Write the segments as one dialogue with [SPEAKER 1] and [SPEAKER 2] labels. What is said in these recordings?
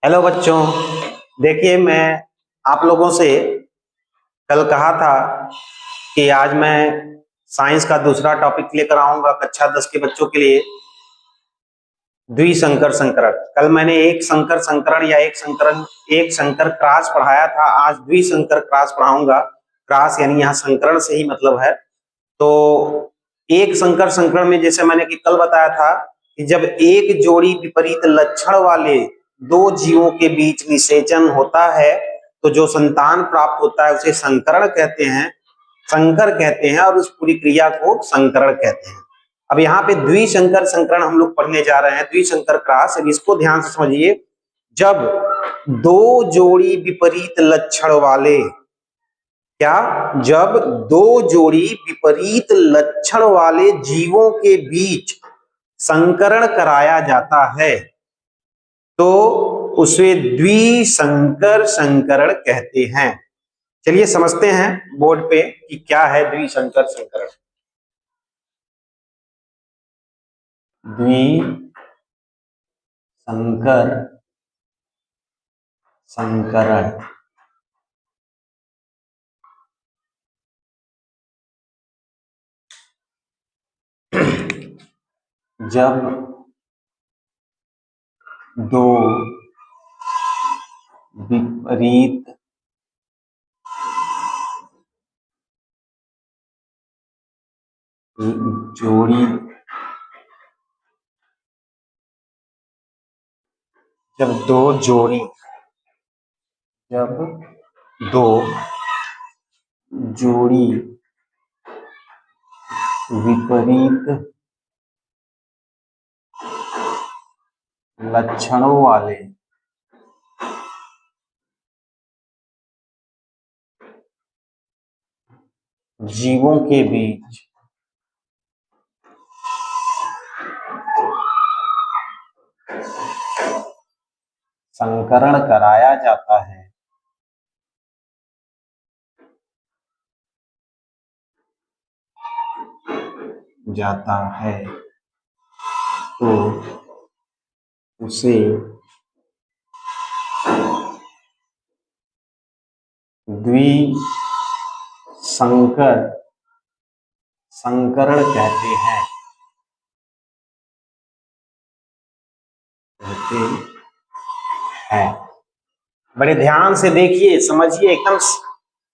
[SPEAKER 1] Hello बच्चों, देखिए मैं आप लोगों से कल कहा था कि आज मैं साइंस का दूसरा टॉपिक लेकर आऊंगा कक्षा 10 के बच्चों के लिए, द्विसंकर संकरण। कल मैंने एक संकर संकरण या एक संकर क्रॉस पढ़ाया था। आज द्विसंकर क्रॉस पढ़ाऊंगा। क्रॉस यानी यहाँ संकरण से ही मतलब है। तो एक संकर संकरण में जैसे मैंने कि कल बताया था कि जब एक जोड़ी विपरीत लक्षण वाले दो जीवों के बीच निषेचन होता है तो जो संतान प्राप्त होता है उसे संकरण कहते हैं, संकर कहते हैं, और उस पूरी क्रिया को संकरण कहते हैं। अब यहाँ पे द्विसंकर संकरण हम लोग पढ़ने जा रहे हैं, द्विसंकर क्रॉस। इसको ध्यान से समझिए। जब दो जोड़ी विपरीत लक्षण वाले, जब दो जोड़ी विपरीत लक्षण वाले जीवों के बीच संकरण कराया जाता है तो उसे द्विसंकर संकरण कहते हैं। चलिए समझते हैं बोर्ड पे कि क्या है द्विसंकर संकरण। द्विसंकर संकरण जब दो विपरीत जोड़ी जब दो जोड़ी विपरीत लक्षणों वाले जीवों के बीच संकरण कराया जाता है तो उसे द्विसंकर संकरण कहते हैं। बड़े ध्यान से देखिए, समझिए, एकदम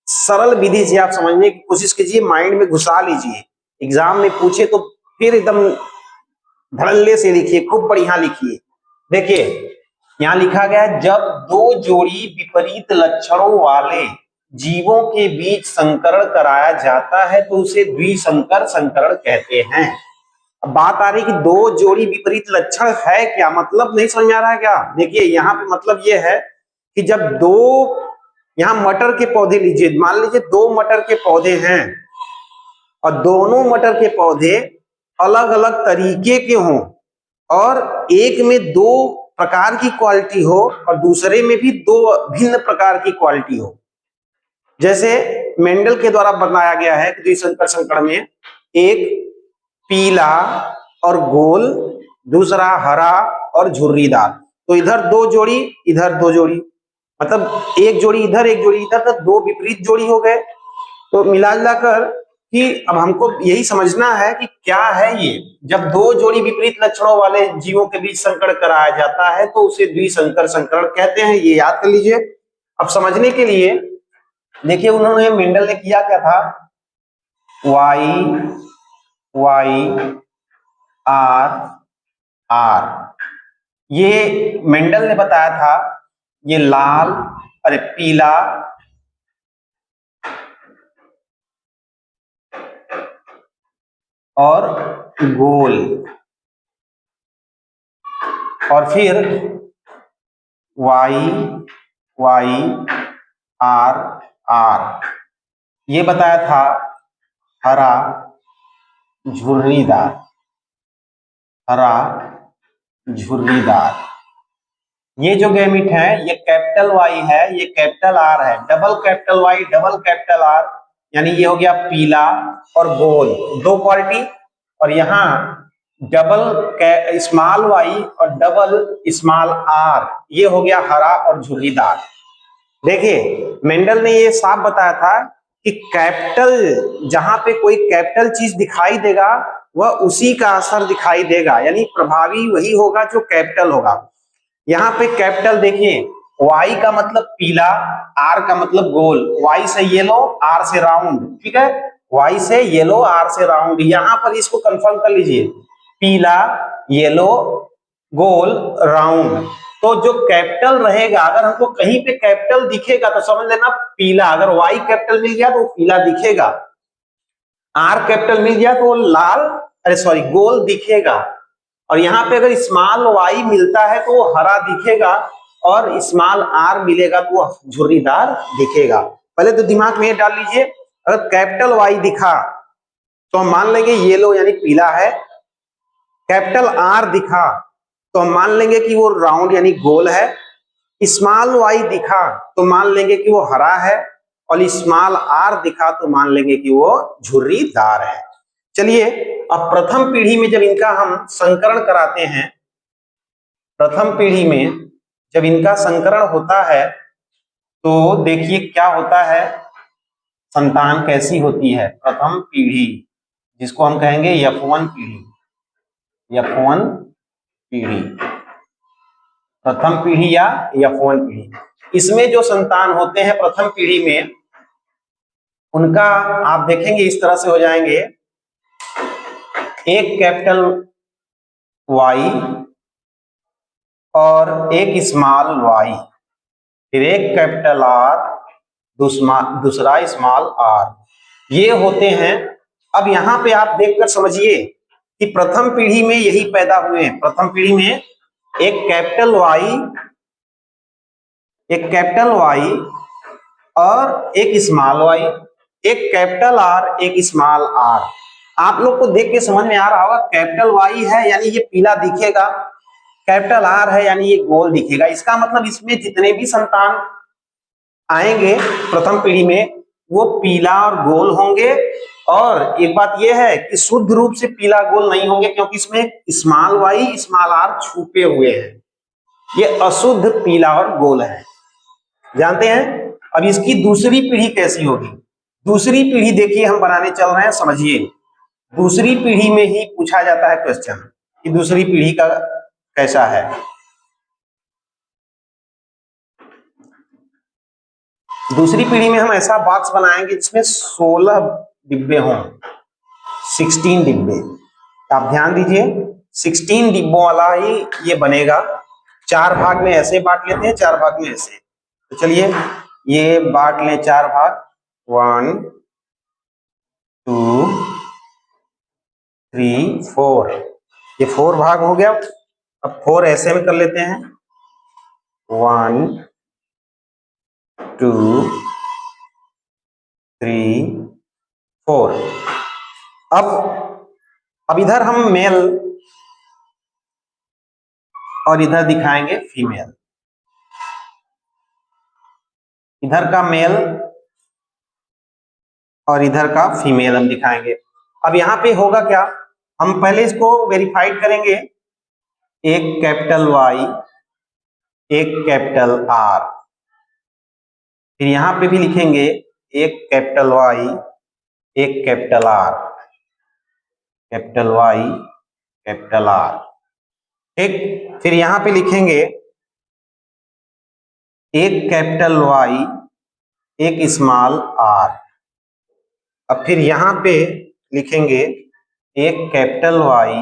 [SPEAKER 1] सरल विधि से आप समझने की कोशिश कीजिए, माइंड में घुसा लीजिए। एग्जाम में पूछे तो फिर एकदम धड़ल्ले से लिखिए, खूब बढ़िया लिखिए। देखिए यहाँ लिखा गया है, जब दो जोड़ी विपरीत लक्षणों वाले जीवों के बीच संकरण कराया जाता है तो उसे द्विसंकर संकरण कहते हैं। अब बात आ रही कि दो जोड़ी विपरीत लक्षण है क्या, मतलब नहीं समझ आ रहा है क्या? देखिए यहाँ पे मतलब ये है कि जब दो, यहाँ मटर के पौधे लीजिए, मान लीजिए दो मटर के पौधे हैं और दोनों मटर के पौधे अलग अलग तरीके के हों और एक में दो प्रकार की क्वालिटी हो और दूसरे में भी दो भिन्न प्रकार की क्वालिटी हो। जैसे मेंडल के द्वारा बताया गया है कि द्विसंकर संकरण में एक पीला और गोल, दूसरा हरा और झुर्रीदार। तो इधर दो जोड़ी, इधर दो जोड़ी, मतलब एक जोड़ी इधर एक जोड़ी इधर, तो दो विपरीत जोड़ी हो गए। तो मिला जुलाकर कि अब हमको यही समझना है कि क्या है ये, जब दो जोड़ी विपरीत लक्षणों वाले जीवों के बीच संकरण कराया जाता है तो उसे द्विसंकर संकरण कहते हैं। ये याद कर लीजिए। अब समझने के लिए देखिए, उन्होंने मेंडल ने किया क्या था, वाई आर आर, ये मेंडल ने बताया था। ये लाल, अरे पीला और गोल, और फिर वाई आर आर, ये बताया था हरा झुर्रीदार, हरा झुर्रीदार। ये जो गैमीट है ये कैपिटल वाई है, ये कैपिटल आर है, double capital Y double capital R, यानी ये हो गया पीला और गोल, दो क्वालिटी। और यहाँ डबल स्मॉल वाई और डबल स्मॉल आर, ये हो गया हरा और झुर्रीदार। देखिए मेंडल ने ये साफ बताया था कि कैपिटल, जहां पे कोई कैपिटल चीज दिखाई देगा वह उसी का असर दिखाई देगा, यानी प्रभावी वही होगा जो कैपिटल होगा। यहाँ पे कैपिटल देखिए, वाई का मतलब पीला, आर का मतलब गोल, वाई से येलो आर से राउंड, ठीक है, वाई से येलो आर से राउंड। यहां पर इसको कंफर्म कर लीजिए, पीला, येलो, गोल, राउंड। तो जो कैपिटल रहेगा, अगर हमको कहीं पे कैपिटल दिखेगा तो समझ लेना पीला, अगर वाई कैपिटल मिल गया तो पीला दिखेगा, आर कैपिटल मिल गया तो वो लाल, अरे सॉरी गोल दिखेगा, और यहाँ पे अगर स्मॉल वाई मिलता है तो वो हरा दिखेगा, और स्मॉल आर मिलेगा तो वो झुर्रीदार दिखेगा। पहले तो दिमाग में डाल लीजिए, अगर कैपिटल वाई दिखा तो हम मान लेंगे येलो यानी पीला है, कैपिटल आर दिखा तो हम मान लेंगे कि वो राउंड यानी गोल है, स्मॉल वाई दिखा तो मान लेंगे कि वो हरा है, और स्मॉल आर दिखा तो मान लेंगे कि वो झुर्रीदार है। चलिए अब प्रथम पीढ़ी में जब इनका हम संकरण कराते हैं, प्रथम पीढ़ी में जब इनका संकरण होता है तो देखिए क्या होता है, संतान कैसी होती है। प्रथम पीढ़ी जिसको हम कहेंगे F1 पीढ़ी, F1 पीढ़ी, प्रथम पीढ़ी या F1 पीढ़ी, इसमें जो संतान होते हैं प्रथम पीढ़ी में, उनका आप देखेंगे इस तरह से हो जाएंगे, एक कैपिटल वाई और एक स्मॉल वाई, फिर एक कैपिटल आर, दूसरा स्मॉल आर, ये होते हैं। अब यहां पे आप देखकर समझिए कि प्रथम पीढ़ी में यही पैदा हुए हैं। प्रथम पीढ़ी में एक कैपिटल वाई और एक स्मॉल वाई, एक कैपिटल आर एक स्मॉल आर। आप लोग को देख के समझ में आ रहा होगा, कैपिटल वाई है यानी ये पीला दिखेगा, कैपिटल आर है यानी ये गोल दिखेगा। इसका मतलब इसमें जितने भी संतान आएंगे प्रथम पीढ़ी में वो पीला और गोल होंगे, और एक बात यह है कि शुद्ध रूप से पीला गोल नहीं होंगे, क्योंकि इसमें स्मॉल वाई स्मॉल आर छुपे हुए हैं, ये अशुद्ध पीला और गोल है, जानते हैं। अब इसकी दूसरी पीढ़ी कैसी होगी, दूसरी पीढ़ी देखिए हम बनाने चल रहे हैं, समझिए। दूसरी पीढ़ी में ही पूछा जाता है क्वेश्चन कि दूसरी पीढ़ी का कैसा है। दूसरी पीढ़ी में हम ऐसा बॉक्स बनाएंगे जिसमें 16 डिब्बे हों, 16 डिब्बे। आप ध्यान दीजिए 16 डिब्बों वाला ही ये बनेगा। 4 भाग में ऐसे बांट लेते हैं, 4 भाग में ऐसे। तो चलिए ये बांट लें 4 भाग, 1 2 3 4, ये 4 भाग हो गया। अब 4 ऐसे में कर लेते हैं, 1 2 3 4। अब इधर हम मेल और इधर दिखाएंगे फीमेल, इधर का मेल और इधर का फीमेल हम दिखाएंगे। अब यहाँ पे होगा क्या, हम पहले इसको वेरीफाइड करेंगे, एक कैपिटल वाई एक कैपिटल आर, फिर यहां पे भी लिखेंगे एक कैपिटल वाई एक capital R, capital Y capital R, ठीक। फिर यहां पे लिखेंगे एक कैपिटल वाई एक स्मॉल आर। अब फिर यहां पे लिखेंगे एक कैपिटल वाई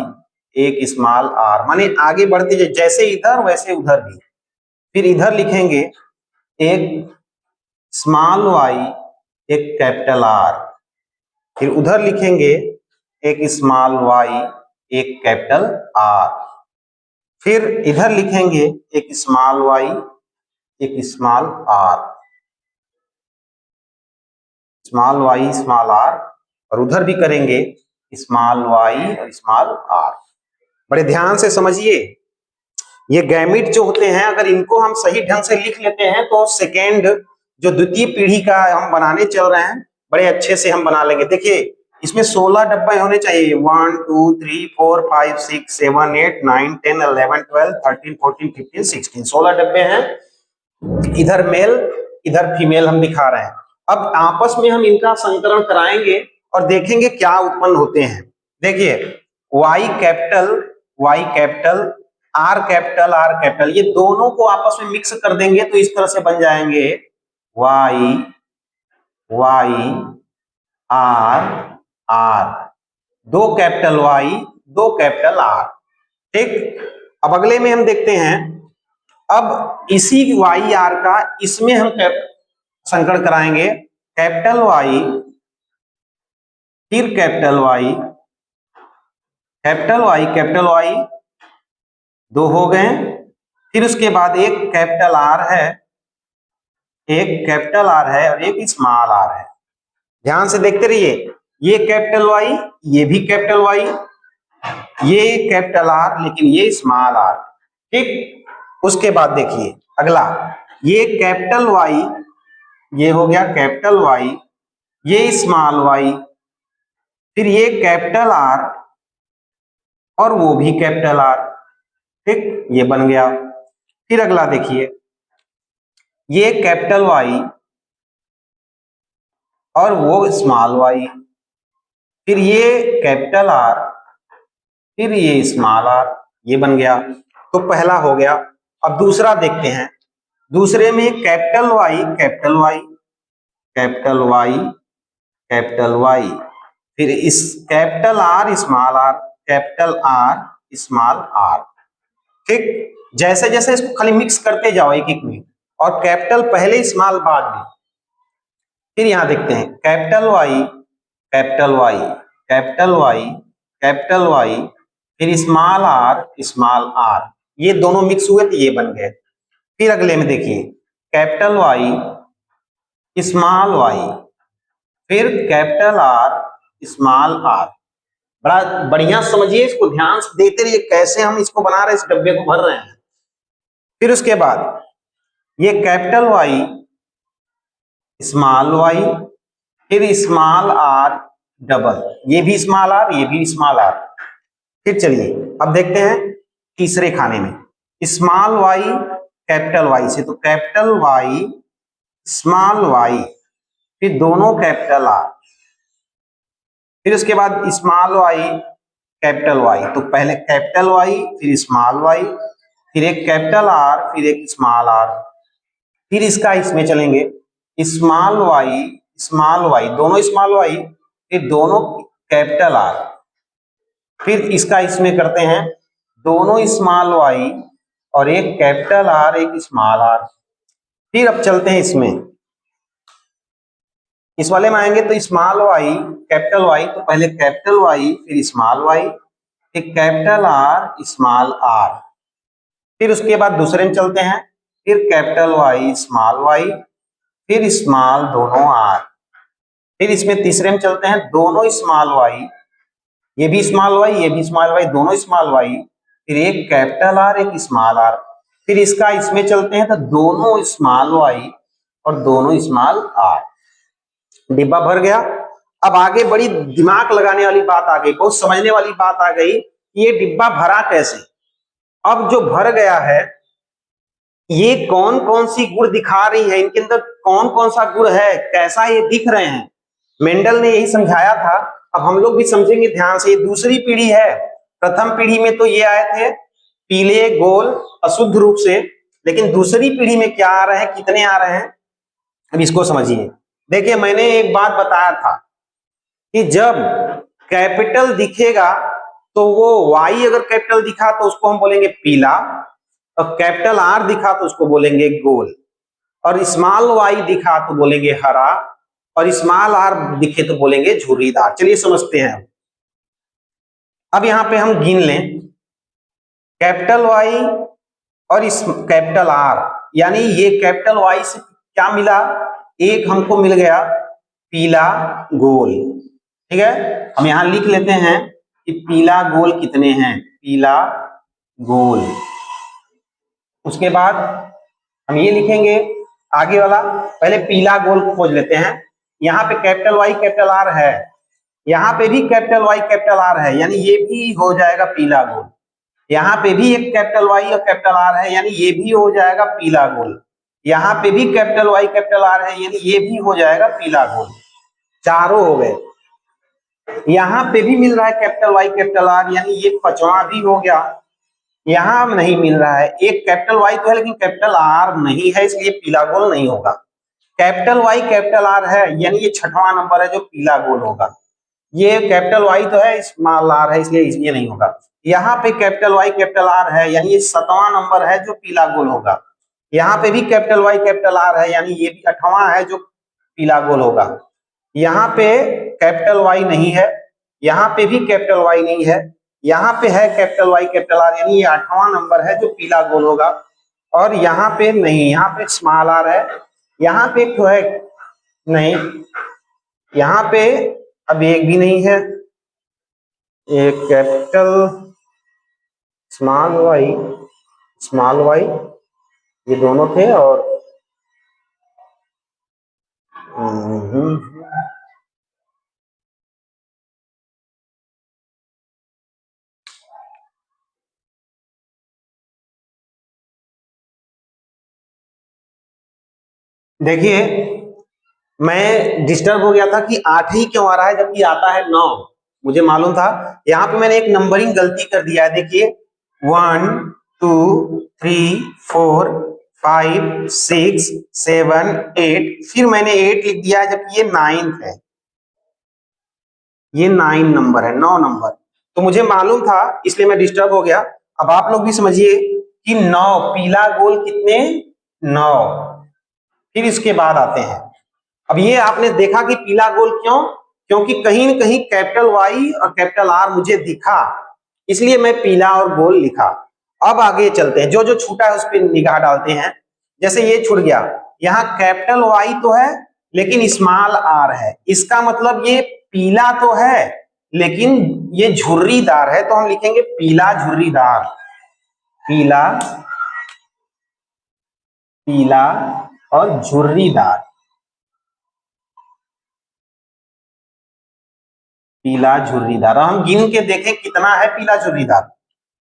[SPEAKER 1] एक स्मॉल आर, माने आगे बढ़ते जाए, जैसे इधर वैसे उधर भी। फिर इधर लिखेंगे एक स्मॉल वाई एक कैपिटल आर, फिर उधर लिखेंगे एक स्मॉल वाई एक कैपिटल आर, फिर इधर लिखेंगे एक स्मॉल वाई एक small R, small Y small R, और उधर भी करेंगे स्मॉल वाई और स्मॉल आर। बड़े ध्यान से समझिए, ये गैमिट जो होते हैं अगर इनको हम सही ढंग से लिख लेते हैं तो सेकेंड जो द्वितीय पीढ़ी का हम बनाने चल रहे हैं बड़े अच्छे से हम बना लेंगे। देखिए इसमें 16 डब्बे होने चाहिए। 1 2 3 4 5 6 7 8 9 10 11 12 13 14 15 16 16 डब्बे हैं। इधर मेल इधर फीमेल हम दिखा रहे हैं। अब आपस में हम इनका संकरण कराएंगे और देखेंगे क्या उत्पन्न होते हैं। देखिए वाई कैपिटल आर कैपिटल ये दोनों को आपस में मिक्स कर देंगे तो इस तरह से बन जाएंगे वाई आर आर, दो कैपिटल वाई दो कैपिटल आर। ठीक, अब अगले में हम देखते हैं। अब इसी वाई आर का इसमें हम संकरण कराएंगे। कैपिटल वाई फिर कैपिटल वाई दो हो गए। फिर उसके बाद एक कैपिटल आर है और एक स्मॉल आर है। ध्यान से देखते रहिए, ये कैपिटल वाई ये भी कैपिटल वाई, ये कैपिटल आर लेकिन ये स्मॉल आर। ठीक, उसके बाद देखिए अगला, ये कैपिटल वाई ये हो गया कैपिटल वाई, ये स्मॉल वाई, फिर ये कैपिटल आर और वो भी कैपिटल आर। ठीक, ये बन गया। फिर अगला देखिए, ये कैपिटल वाई और वो स्मॉल वाई, फिर ये कैपिटल आर फिर ये स्मॉल आर, ये बन गया। तो पहला हो गया। अब दूसरा देखते हैं। दूसरे में कैपिटल वाई फिर इस कैपिटल आर स्मॉल आर। ठीक, जैसे जैसे इसको खाली मिक्स करते जाओ एक एक में, और कैपिटल पहले स्मॉल बाद में। फिर यहां देखते हैं कैपिटल वाई फिर स्मॉल आर, ये दोनों मिक्स हुए तो ये बन गए। फिर अगले में देखिए कैपिटल वाई स्मॉल वाई फिर कैपिटल आर स्मॉल आर। बड़ा बढ़िया समझिए, इसको ध्यान से देते रहिए कैसे हम इसको बना रहे हैं, इस डब्बे को भर रहे हैं। फिर उसके बाद ये कैपिटल वाई स्मॉल वाई फिर स्मॉल आर डबल, ये भी स्मॉल आर ये भी स्मॉल आर। फिर चलिए अब देखते हैं तीसरे खाने में, स्मॉल वाई कैपिटल वाई से, तो कैपिटल वाई स्मॉल वाई फिर दोनों कैपिटल आर। फिर उसके बाद स्मॉल वाई कैपिटल वाई, तो पहले कैपिटल वाई फिर स्मॉल वाई फिर एक कैपिटल आर फिर एक स्मॉल आर। फिर इसका इसमें चलेंगे स्मॉल वाई दोनों स्मॉल वाई फिर दोनों कैपिटल आर। फिर इसका इसमें करते हैं दोनों स्मॉल वाई और एक कैपिटल आर एक स्मॉल आर। फिर अब चलते हैं इसमें, इस वाले में आएंगे तो स्मॉल वाई कैपिटल वाई, तो पहले कैपिटल वाई फिर स्मॉल वाई फिर कैपिटल आर स्मॉल आर। फिर उसके बाद दूसरे में चलते हैं, फिर कैपिटल वाई फिर स्मॉल दोनों आर। फिर इसमें तीसरे में चलते हैं दोनों स्मॉल वाई, ये भी स्मॉल वाई ये भी स्मॉल वाई दोनों स्मॉल वाई फिर एक कैपिटल आर एक स्मॉल आर। फिर इसका इसमें चलते हैं तो दोनों स्मॉल वाई और दोनों स्मॉल आर। डिब्बा भर गया। अब आगे बड़ी दिमाग लगाने वाली बात आ गई, बहुत समझने वाली बात आ गई, ये डिब्बा भरा कैसे। अब जो भर गया है ये कौन कौन सी गुण दिखा रही है, इनके अंदर कौन कौन सा गुण है, कैसा ये दिख रहे हैं, मेंडल ने यही समझाया था। अब हम लोग भी समझेंगे ध्यान से। ये दूसरी पीढ़ी है, प्रथम पीढ़ी में तो ये आए थे पीले गोल अशुद्ध रूप से, लेकिन दूसरी पीढ़ी में क्या आ रहे हैं, कितने आ रहे हैं, अब इसको समझिए। देखिए मैंने एक बात बताया था कि जब कैपिटल दिखेगा तो वो वाई अगर कैपिटल दिखा तो उसको हम बोलेंगे पीला, और कैपिटल आर दिखा तो उसको बोलेंगे गोल, और स्मॉल वाई दिखा तो बोलेंगे हरा, और स्मॉल आर दिखे तो बोलेंगे झुर्रीदार। चलिए समझते हैं। अब यहां पे हम गिन लें कैपिटल वाई और इस कैपिटल आर, यानी ये कैपिटल वाई से क्या मिला, एक हमको मिल गया पीला गोल। ठीक है, हम यहां लिख लेते हैं कि पीला गोल कितने हैं, पीला गोल। उसके बाद हम ये लिखेंगे आगे वाला, पहले पीला गोल खोज लेते हैं। यहाँ पे कैपिटल वाई कैपिटल आर है, यहाँ पे भी कैपिटल वाई कैपिटल आर है, यानी ये भी हो जाएगा पीला गोल। यहाँ पे भी एक कैपिटल वाई और कैपिटल आर है, यानी ये भी हो जाएगा पीला गोल। यहाँ पे भी कैपिटल वाई कैपिटल आर है, यानी ये भी हो जाएगा पीला गोल। चारों हो गए। यहाँ पे भी मिल रहा है कैपिटल वाई कैपिटल आर, यानी ये पांचवा भी हो गया। यहाँ नहीं मिल रहा है, एक कैपिटल वाई तो है लेकिन कैपिटल आर नहीं है, इसलिए पीला गोल नहीं होगा। कैपिटल वाई कैपिटल आर है, यानी ये छठवां नंबर है जो पीला गोल होगा। ये कैपिटल वाई तो है, स्मॉल आर है, इसलिए ये नहीं होगा। यहाँ पे कैपिटल वाई कैपिटल आर है, यानी ये 7वां नंबर है जो पीला गोल होगा। यहाँ पे भी कैपिटल वाई कैपिटल आर है, यानी ये भी 8वां है जो पीला गोल होगा। यहाँ पे कैपिटल वाई नहीं है, यहाँ पे भी कैपिटल वाई नहीं है, यहाँ पे है कैपिटल वाई कैपिटल आर, यानी ये 8वां नंबर है जो पीला गोल होगा। और यहाँ पे नहीं, यहाँ पे स्मॉल आर है, यहाँ पे तो है नहीं, यहाँ पे अब एक भी नहीं है। एक कैपिटल स्मॉल वाई ये दोनों थे, और देखिए मैं डिस्टर्ब हो गया था कि 8 ही क्यों आ रहा है जबकि आता है 9। मुझे मालूम था, यहाँ पे मैंने एक नंबरिंग गलती कर दिया है। देखिए 1 2 3 4 5 6 7 8, फिर मैंने 8 लिख दिया है जबकि ये 9th है। ये 9 नंबर है, 9 नंबर। तो मुझे मालूम था, इसलिए मैं डिस्टर्ब हो गया। अब आप लोग भी समझिए कि 9 पीला गोल कितने, 9। फिर इसके बाद आते हैं, अब ये आपने देखा कि पीला गोल क्यों, क्योंकि कहीं न कहीं कैपिटल वाई और कैपिटल आर मुझे दिखा, इसलिए मैं पीला और गोल लिखा। अब आगे चलते हैं, जो जो छूटा है उस पर निगाह डालते हैं। जैसे ये छूट गया, यहाँ कैपिटल वाई तो है लेकिन स्मॉल आर है, इसका मतलब ये पीला तो है लेकिन ये झुर्रीदार है, तो हम लिखेंगे पीला झुर्रीदार। पीला पीला और झुर्रीदार, पीला झुर्रीदार। हम गिन के देखें कितना है पीला झुर्रीदार।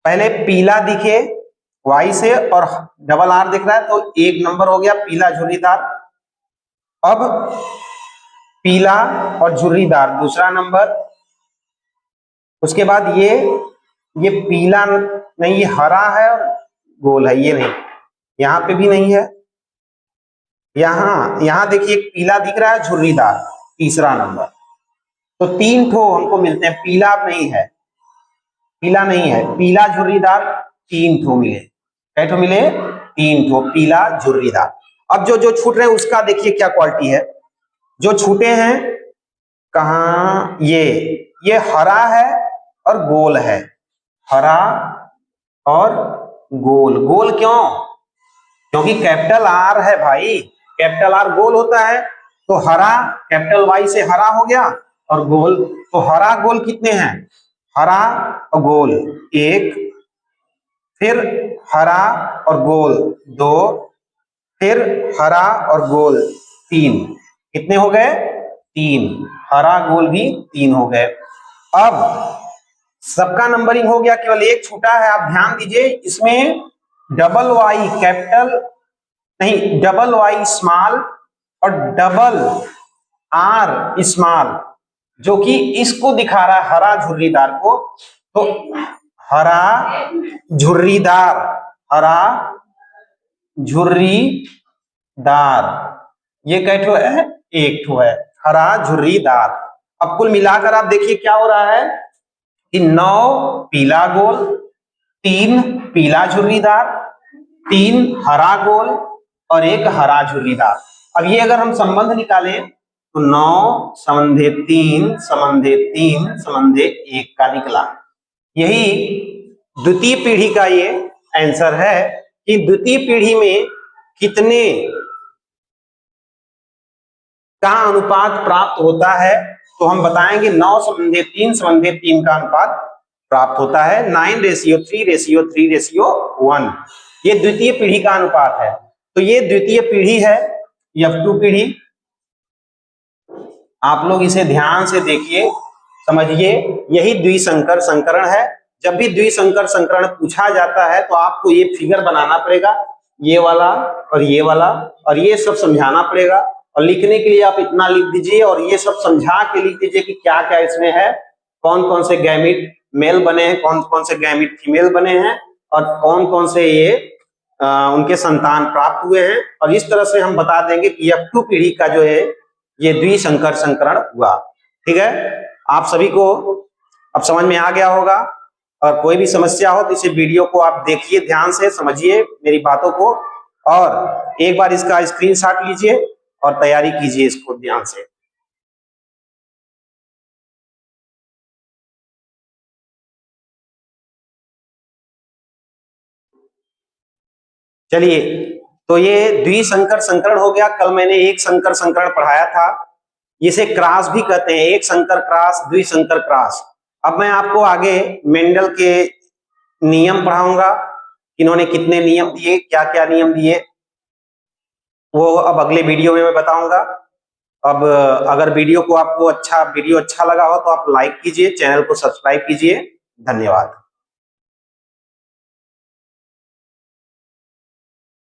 [SPEAKER 1] पहले पीला दिखे वाई से और डबल आर दिख रहा है, तो 1 नंबर हो गया पीला झुर्रीदार। अब पीला और झुर्रीदार दूसरा नंबर। उसके बाद ये पीला नहीं, ये हरा है और गोल है, ये नहीं, यहाँ पे भी नहीं है। यहाँ देखिए पीला दिख रहा है, झुर्रीदार तीसरा नंबर। तो 3 ठो हमको मिलते हैं, पीला नहीं है, पीला नहीं है, पीला झुर्रीदार 3 ठो मिले। कै ठो मिले, 3 ठो पीला झुर्रीदार। अब जो जो छूट रहे हैं उसका देखिए क्या क्वालिटी है। जो छूटे हैं कहा, ये हरा है और गोल है, हरा और गोल। गोल क्यों, क्योंकि कैपिटल आर है भाई, कैपिटल आर गोल होता है। तो हरा कैपिटल वाई से हरा हो गया, और गोल, तो हरा गोल कितने हैं, हरा और गोल 1, फिर हरा और गोल 2, फिर हरा और गोल 3। कितने हो गए, 3। हरा गोल भी 3 हो गए। अब सबका नंबरिंग हो गया, केवल एक छूटा है। आप ध्यान दीजिए, इसमें डबल वाई कैपिटल नहीं, डबल वाई स्मॉल और डबल आर स्मॉल, जो कि इसको दिखा रहा है हरा झुर्रीदार को। तो हरा झुर्रीदार, हरा झुर्रीदार, ये कै ठो है, 1 ठो है, हरा झुर्रीदार। अब कुल मिलाकर आप देखिए क्या हो रहा है कि 9 पीला गोल, 3 पीला झुर्रीदार, 3 हरा गोल और 1 हरा झुर्रीदार। अब ये अगर हम संबंध निकालें तो 9 समंधे 3 समंधे 3 समंधे 1 का निकला। यही द्वितीय पीढ़ी का ये आंसर है कि द्वितीय पीढ़ी में कितने का अनुपात प्राप्त होता है। तो हम बताएंगे 9 समंधे 3 समंधे 3 का अनुपात प्राप्त होता है, 9:3:3:1। ये द्वितीय पीढ़ी का अनुपात है। तो ये द्वितीय पीढ़ी है, F2 पीढ़ी। आप लोग इसे ध्यान से देखिए समझिए यही द्विसंकर संकरण है। जब भी द्विसंकर संकरण पूछा जाता है तो आपको ये फिगर बनाना पड़ेगा, ये वाला और ये वाला, और ये सब समझाना पड़ेगा। और लिखने के लिए आप इतना लिख दीजिए और ये सब समझा के लिख दीजिए कि क्या क्या इसमें है, कौन कौन से गैमिट मेल बने हैं, कौन कौन से गैमिट फीमेल बने हैं, और कौन कौन से ये उनके संतान प्राप्त हुए हैं। और इस तरह से हम बता देंगे कि F2 पीढ़ी का जो है ये द्विसंकर संकरण हुआ। ठीक है, आप सभी को अब समझ में आ गया होगा। और कोई भी समस्या हो तो इसे वीडियो को आप देखिए, ध्यान से समझिए मेरी बातों को, और एक बार इसका स्क्रीनशॉट लीजिए और तैयारी कीजिए इसको ध्यान से। चलिए, तो ये द्विसंकर संकरण हो गया। कल मैंने एक संकर संकरण पढ़ाया था, इसे क्रॉस भी कहते हैं, एक संकर क्रॉस, द्विसंकर क्रॉस। अब मैं आपको आगे मेंडल के नियम पढ़ाऊंगा, इन्होंने कितने नियम दिए, क्या क्या नियम दिए, वो अब अगले वीडियो में मैं बताऊंगा। अब अगर वीडियो अच्छा लगा हो तो आप लाइक कीजिए, चैनल को सब्सक्राइब कीजिए। धन्यवाद।